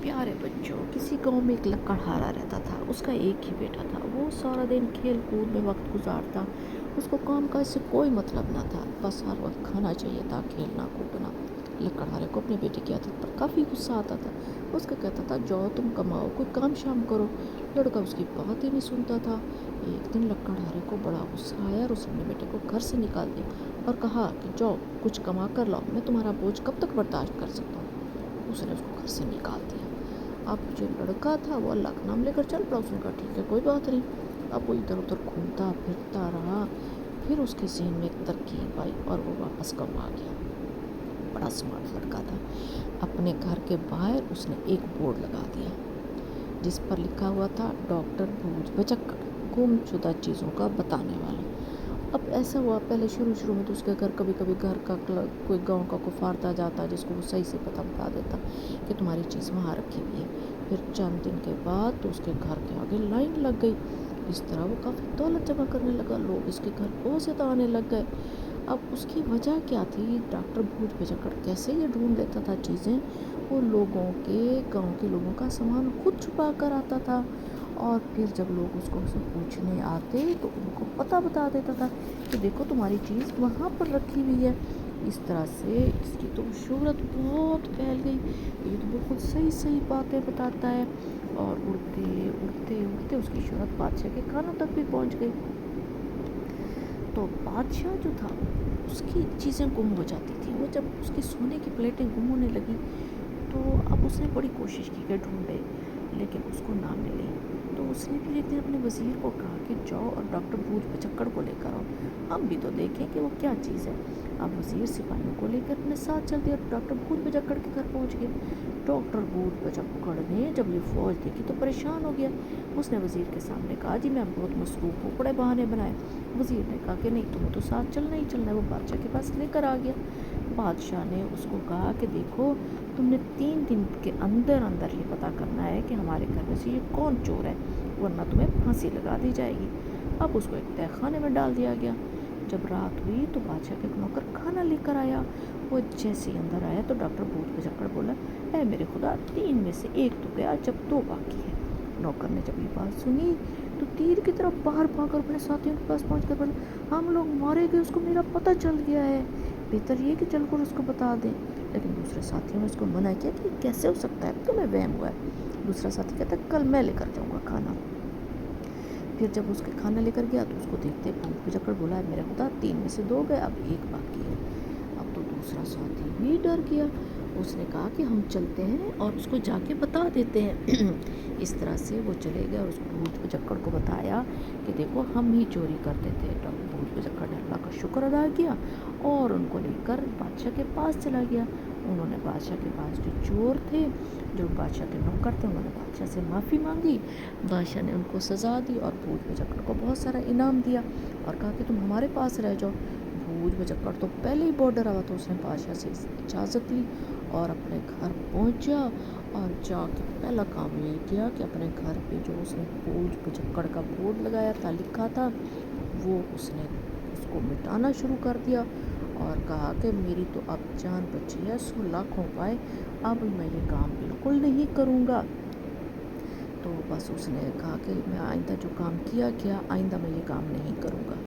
پیارے بچوں، کسی گاؤں میں ایک لکڑہارا رہتا تھا۔ اس کا ایک ہی بیٹا تھا۔ وہ سارا دن کھیل کود میں وقت گزارتا۔ اس کو کام کاج سے کوئی مطلب نہ تھا، بس ہر وقت کھانا چاہیے تھا، کھیلنا کودنا۔ لکڑہارے کو اپنے بیٹے کی عادت پر کافی غصہ آتا تھا۔ اس کا کہتا تھا جاؤ تم کماؤ، کوئی کام شام کرو۔ لڑکا اس کی بات ہی نہیں سنتا تھا۔ ایک دن لکڑہارے کو بڑا غصہ آیا اور اس نے اپنے بیٹے کو گھر سے نکال دیا اور کہا کہ جاؤ کچھ کما کر لاؤ، میں تمہارا بوجھ کب تک برداشت کر سکتا ہوں۔ اس نے اس کو گھر سے نکال دیا۔ اب جو لڑکا تھا وہ اللہ کا نام لے کر چل پڑا۔ اس نے کہا ٹھیک ہے کوئی بات نہیں۔ اب وہ ادھر ادھر گھومتا پھرتا رہا۔ پھر اس کے ذہن میں ایک ترکیب آئی اور وہ واپس گاؤں آ گیا۔ بڑا سمارٹ لڑکا تھا۔ اپنے گھر کے باہر اس نے ایک بورڈ لگا دیا جس پر لکھا ہوا تھا ڈاکٹر بھوج بچکڑ، گم شدہ چیزوں کا بتانے والا۔ اب ایسا ہوا پہلے شروع میں تو اس کے گھر کبھی گھر کا کوئی گاؤں کا کفارت آ جاتا جس کو وہ صحیح سے پتہ بتا دیتا کہ تمہاری چیز وہاں رکھی ہوئی ہے۔ پھر چند دن کے بعد تو اس کے گھر کے آگے لائن لگ گئی۔ اس طرح وہ کافی دولت جمع کرنے لگا، لوگ اس کے گھر بہت زیادہ آنے لگ گئے۔ اب اس کی وجہ کیا تھی؟ ڈاکٹر بھوج بچکڑ کیسے یہ ڈھونڈ لیتا تھا چیزیں؟ وہ لوگوں کے گاؤں کے لوگوں کا سامان خود چھپا کر آتا تھا اور پھر جب لوگ اس کو سے پوچھنے آتے تو ان کو پتہ بتا دیتا تھا کہ دیکھو تمہاری چیز وہاں پر رکھی ہوئی ہے۔ اس طرح سے اس کی تو شہرت بہت پھیل گئی۔ یہ تو بالکل صحیح باتیں بتاتا ہے اور اڑتے اس کی شہرت بادشاہ کے کانوں تک بھی پہنچ گئی۔ تو بادشاہ جو تھا اس کی چیزیں گم ہو جاتی تھی۔ وہ جب اس کی سونے کی پلیٹیں گم ہونے لگی تو اب اس نے بڑی کوشش کی کہ ڈھونڈے، لیکن اس کو نہ ملی۔ تو اس نے پھر ایک دن اپنے وزیر کو کہا کہ جاؤ اور ڈاکٹر بھوج بچکڑ کو لے کر آؤ، ہم بھی تو دیکھیں کہ وہ کیا چیز ہے۔ اب وزیر سپاہیوں کو لے کر اپنے ساتھ چل دیا اور ڈاکٹر بھوج بچکڑ کے گھر پہنچ گیا۔ ڈاکٹر بھوج بچکڑ نے جب یہ فوج دیکھی تو پریشان ہو گیا۔ اس نے وزیر کے سامنے کہا جی میں بہت مصروف ہوں، بڑے بہانے بنائے۔ وزیر نے کہا کہ نہیں تمہیں تو ساتھ چلنا ہی چلنا ہے۔ وہ بادشاہ کے پاس لے کر آ گیا۔ بادشاہ نے اس کو کہا کہ دیکھو تم نے 3 دن کے اندر یہ پتہ کرنا ہے کہ ہمارے گھر میں سے یہ کون چور ہے، ورنہ تمہیں پھانسی لگا دی جائے گی۔ اب اس کو ایک تہہ خانے میں ڈال دیا گیا۔ جب رات ہوئی تو بادشاہ کے نوکر کھانا لے کر آیا۔ وہ جیسے ہی اندر آیا تو ڈاکٹر بھوج بچکڑ بولا اے میرے خدا، 3 میں سے 1 تو گیا جب 2 باقی ہے۔ نوکر نے جب یہ بات سنی تو تیر کی طرح باہر بھاگ کر اپنے ساتھیوں کے پاس پہنچ کر بولا ہم لوگ مارے گئے، اس کو میرا پتہ چل گیا ہے، بہتر یہ کہ چل کر اس کو بتا دیں۔ لیکن دوسرے ساتھیوں نے اس کو منع کیا کہ کیسے ہو سکتا ہے، تمہیں وہم ہوا ہے۔ دوسرا ساتھی کہتا ہے کل میں لے کر جاؤں گا کھانا۔ پھر جب اس کے کھانا لے کر گیا تو اس کو دیکھتے بھوج بچکڑ بولا ہے میرے خدا 3 میں سے 2 گئے، اب 1 باقی ہے۔ اب تو دوسرا ساتھی بھی ڈر گیا۔ اس نے کہا کہ ہم چلتے ہیں اور اس کو جا کے بتا دیتے ہیں۔ اس طرح سے وہ چلے گئے اور اس بھوج بچکڑ کو بتایا کہ دیکھو ہم ہی چوری کرتے تھے۔ ڈاکٹر بھوج بچکڑ نے اللہ کا شکر ادا کیا اور ان کو لے کر بادشاہ کے پاس چلا گیا۔ انہوں نے بادشاہ کے پاس جو چور تھے، جو بادشاہ کے نوکر تھے، انہوں نے بادشاہ سے معافی مانگی۔ بادشاہ نے ان کو سزا دی اور بھوج بچکڑ کو بہت سارا انعام دیا اور کہا کہ تم ہمارے پاس رہ جاؤ۔ بھوج بچکڑ تو پہلے ہی بہت ڈرا ہوا تھا۔ اس نے بادشاہ سے اجازت لی اور اپنے گھر پہنچا اور جا کے پہلا کام یہ کیا کہ اپنے گھر پہ جو اس نے بھوج بچکڑ کا بورڈ لگایا تھا، لکھا تھا، وہ اس نے اس کو مٹانا شروع کر دیا اور کہا کہ میری تو اب جان بچی ہے، 100 لاکھوں پائے، اب میں یہ کام بالکل نہیں کروں گا۔ تو بس اس نے کہا کہ میں آئندہ جو کام کیا آئندہ میں یہ کام نہیں کروں گا۔